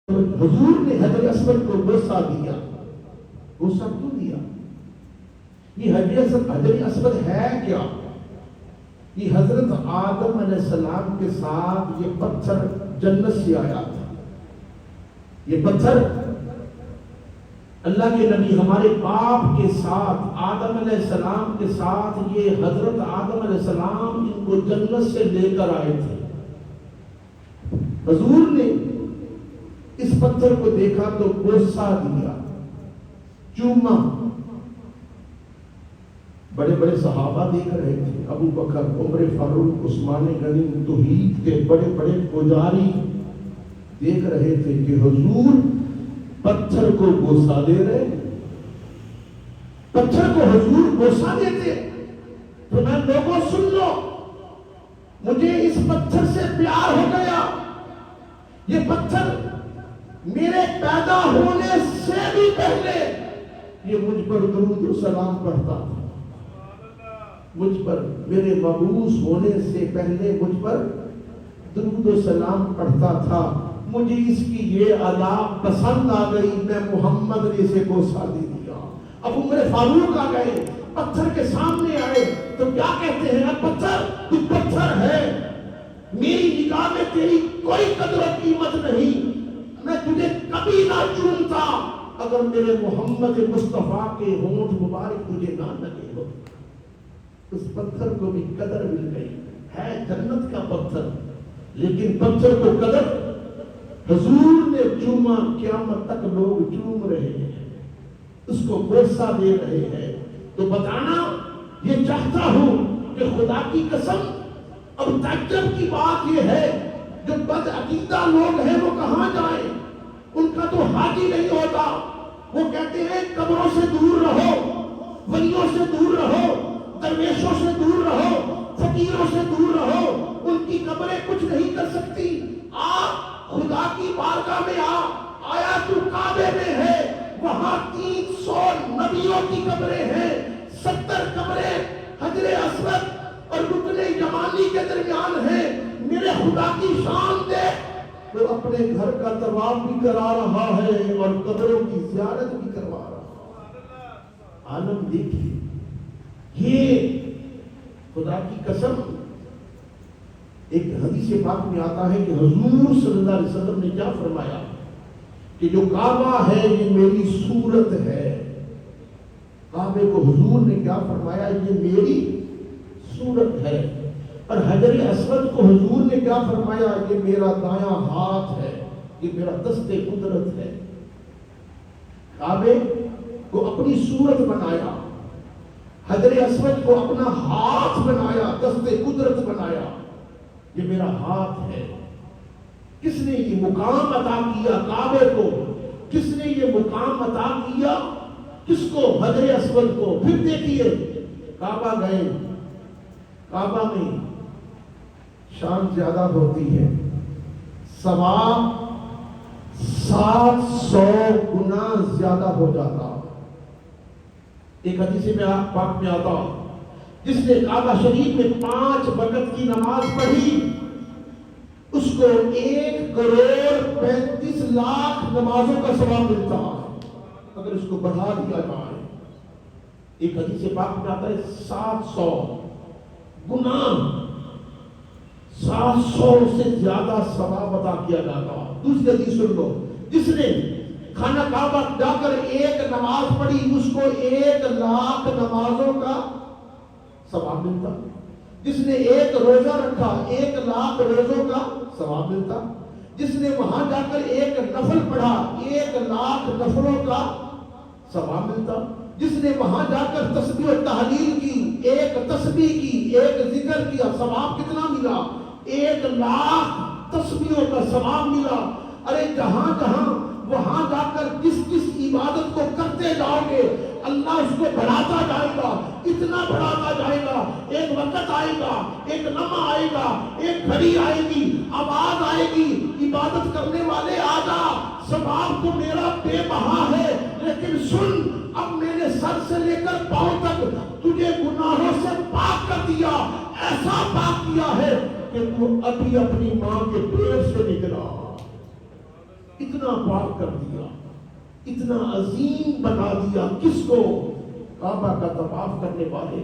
حضور نے حجر اسود کو بوسہ دیا. بوسہ کیوں دیا؟ یہ حجر اسود ہے کیا؟ یہ حضرت آدم علیہ السلام کے ساتھ یہ پتھر جنت سے آیا تھا. یہ پتھر اللہ کے نبی ہمارے باپ کے ساتھ آدم علیہ السلام کے ساتھ یہ حضرت آدم علیہ السلام ان کو جنت سے لے کر آئے تھے. حضور نے اس پتھر کو دیکھا تو بوسہ دیا, چوما. بڑے بڑے صحابہ دیکھ رہے تھے, ابو بکر, عمر فاروق, عثمان غنی, توحید کے بڑے بڑے پجاری دیکھ رہے تھے کہ حضور پتھر کو بوسہ دے رہے. پتھر کو حضور بوسہ دیتے. تو میں لوگوں سن لو, مجھے اس پتھر سے پیار ہو گیا. یہ پتھر میرے پیدا ہونے سے بھی پہلے یہ مجھ پر درود و سلام پڑھتا تھا. مجھ پر میرے مبعوث ہونے سے پہلے مجھ پر درود و سلام پڑھتا تھا. مجھے اس کی یہ ادا پسند آ گئی, میں محمد نے اسے بوسہ دے دیا. اب عمر فاروق آ گئے, پتھر کے سامنے آئے تو کیا کہتے ہیں؟ اب پتھر, تو پتھر ہے, میری نگاہ میں تیری کوئی قدر و قیمت نہیں. میں تجھے کبھی نہ چومتا اگر میرے محمد مصطفیٰ کے ہونٹ مبارک تجھے نہ لگے ہو. اس پتھر کو بھی قدر مل گئی. ہے جنت کا پتھر, لیکن پتھر کو قدر حضور نے چوما. قیامت تک لوگ چوم رہے ہیں, اس کو بوسہ دے رہے ہیں. تو بتانا یہ چاہتا ہوں کہ خدا کی قسم, اب تعجب کی بات یہ ہے جو بد عقیدہ لوگ ہیں وہ کہاں جائیں؟ ان کا تو حاجی نہیں ہوتا. وہ کہتے ہیں قبروں سے دور رہو, ولیوں سے دور رہو, درویشوں سے دور رہو, فقیروں سے دور رہو, ان کی قبریں کچھ نہیں کر سکتی. خدا کی بارگاہ میں آیا تو کعبے میں ہے, وہاں 300 نبیوں کی قبریں ہیں, 70 قبریں حجر اسود اور رکن یمانی کے درمیان ہیں. میرے خدا کی شان دے, وہ اپنے گھر کا طواف بھی کرا رہا ہے اور قبروں کی زیارت بھی کروا رہا ہے. عالم دیکھیے, یہ خدا کی قسم. ایک حدیث پاک میں آتا ہے کہ حضور صلی اللہ علیہ وسلم نے کیا فرمایا کہ جو کعبہ ہے یہ میری صورت ہے. کعبے کو حضور نے کیا فرمایا؟ یہ میری صورت ہے. اور حجر اسود کو حضور نے کیا فرمایا؟ یہ میرا دایاں ہاتھ ہے, یہ میرا دست قدرت ہے. کعبے کو اپنی صورت بنایا, حجر اسود کو اپنا ہاتھ بنایا, دست قدرت بنایا. یہ میرا ہاتھ ہے. کس نے یہ مقام عطا کیا کعبے کو؟ کس نے یہ مقام عطا کیا کس کو؟ حجر اسود کو. پھر دیکھیے کعبہ گئے, کعبہ میں شان زیادہ ہوتی ہے, ثواب 700 گنا زیادہ ہو جاتا. ایک حدیث میں پاک میں آتا, جس نے کعبہ شریف میں 5 وقت کی نماز پڑھی اس کو 1 کروڑ 35 لاکھ نمازوں کا ثواب ملتا اگر اس کو بڑھا دیا جائے. ایک حدیث پاک میں آتا ہے 700 گنا, 700 سے زیادہ ثواب عطا کیا جاتا. دوسری حدیث سن لو, جس نے خانہ کعبہ جا کر 1 نماز پڑھی اس کو 1 لاکھ نمازوں کا ثواب ملتا. جس نے 1 روزہ رکھا 1 لاکھ روزوں کا ثواب ملتا. جس نے وہاں جا کر 1 نفل پڑھا 1 لاکھ نفلوں کا ثواب ملتا. جس نے وہاں جا کر تسبیح و تحلیل کی, 1 تسبیح کی, 1 ذکر کیا, ثواب کتنا ملا؟ 1 لاکھ تسبیحوں کا ثواب ملا. ارے جہاں جہاں وہاں جا کر جس جس عبادت کو کرتے جاؤ گے اللہ اس کو بڑھاتا جائے گا, اتنا بڑھاتا جائے گا. ایک وقت آئے گا, ایک لمحہ آئے گا, ایک گھڑی آئے گی, آواز آئے گی, عبادت کرنے والے آ جا, ثواب تو میرا بے بہا ہے, لیکن سن اب میں نے سر سے لے کر پاؤں تک تجھے گناہوں سے پاک کر دیا. ایسا پاک کیا ہے کہ تو ابھی اپنی ماں کے پیٹ سے نکلا. اتنا پاک کر دیا، اتنا عظیم بنا دیا، کس کو؟ کعبہ کا طواف کرنے والے